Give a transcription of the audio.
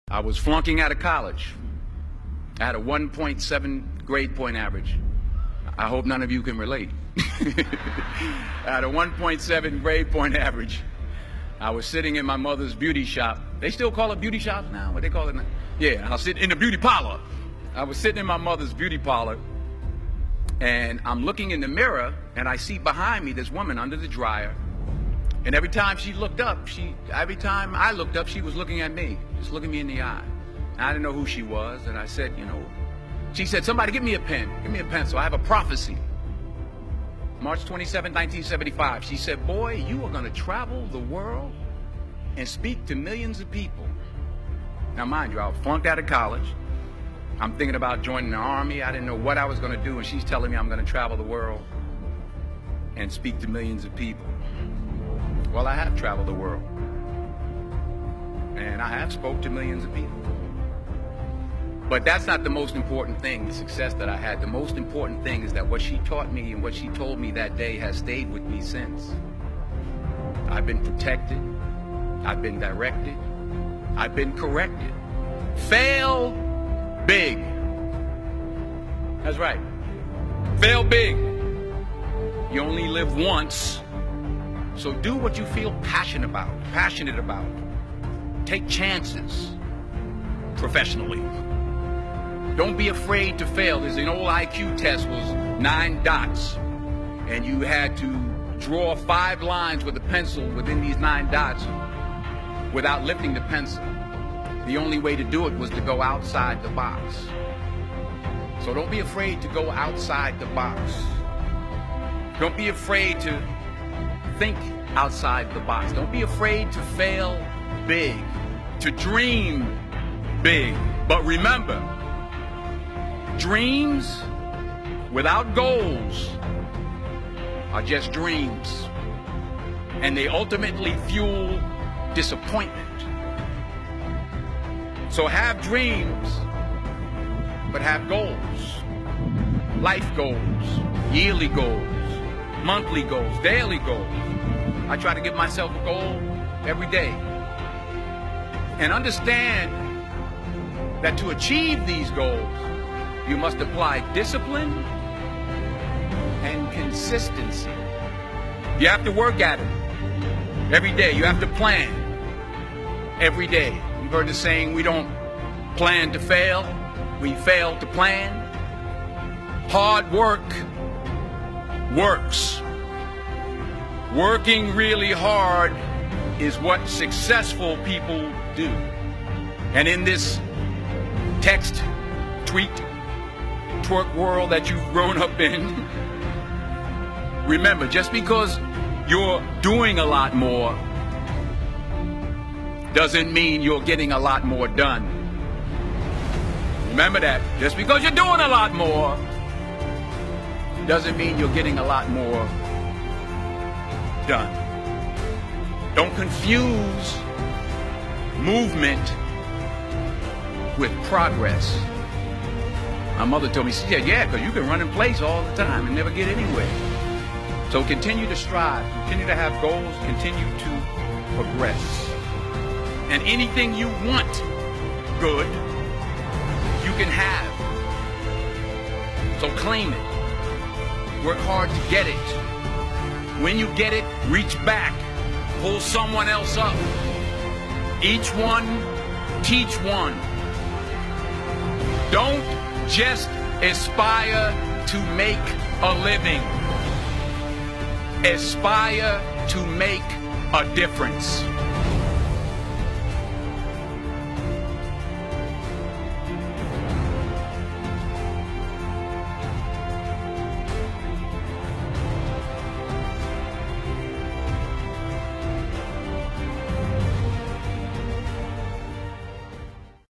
I was flunking out of college. I had a 1.7 grade point average. I hope none of you can relate. I had a 1.7 grade point average. I was sitting in my mother's beauty shop. They still call it beauty shop now? What they call it now? Yeah, I was sitting in the beauty parlor. I was sitting in my mother's beauty parlor, and I'm looking in the mirror, and I see behind me this woman under the dryer. And every time she looked up, every time I looked up, she was looking at me, just looking me in the eye. And I didn't know who she was, and I said, she said, somebody give me a pen, give me a pencil. I have a prophecy. March 27, 1975, she said, boy, you are gonna travel the world and speak to millions of people. Now mind you, I flunked out of college. I'm thinking about joining the army. I didn't know what I was gonna do, and she's telling me I'm gonna travel the world and speak to millions of people. Well, I have traveled the world, and I have spoke to millions of people. But that's not the most important thing, the success that I had. The most important thing is that what she taught me and what she told me that day has stayed with me since. I've been protected, I've been directed, I've been corrected. Fail big. That's right. Fail big. You only live once. So do what you feel passionate about. Take chances professionally. Don't be afraid to fail. There's an old IQ test, was 9 dots, and you had to draw 5 lines with a pencil within these 9 dots without lifting the pencil. The only way to do it was to go outside the box. So don't be afraid to go outside the box. Don't be afraid to think outside the box. Don't be afraid to fail big, to dream big. But remember, dreams without goals are just dreams, and they ultimately fuel disappointment. So have dreams, but have goals. Life goals, yearly goals, monthly goals, daily goals. I try to give myself a goal every day. And understand that to achieve these goals, you must apply discipline and consistency. You have to work at it every day. You have to plan every day. You've heard the saying, we don't plan to fail, we fail to plan. Hard work works. Working really hard is what successful people do. And in this text, tweet, twerk world that you've grown up in, remember, just because you're doing a lot more doesn't mean you're getting a lot more done. Remember that. Just because you're doing a lot more doesn't mean you're getting a lot more done. Don't confuse movement with progress. My mother told me, she said, yeah, because you can run in place all the time and never get anywhere. So continue to strive, continue to have goals, continue to progress. And anything you want good, you can have. So claim it. Work hard to get it. When you get it, reach back. Pull someone else up. Each one, teach one. Don't just aspire to make a living. Aspire to make a difference.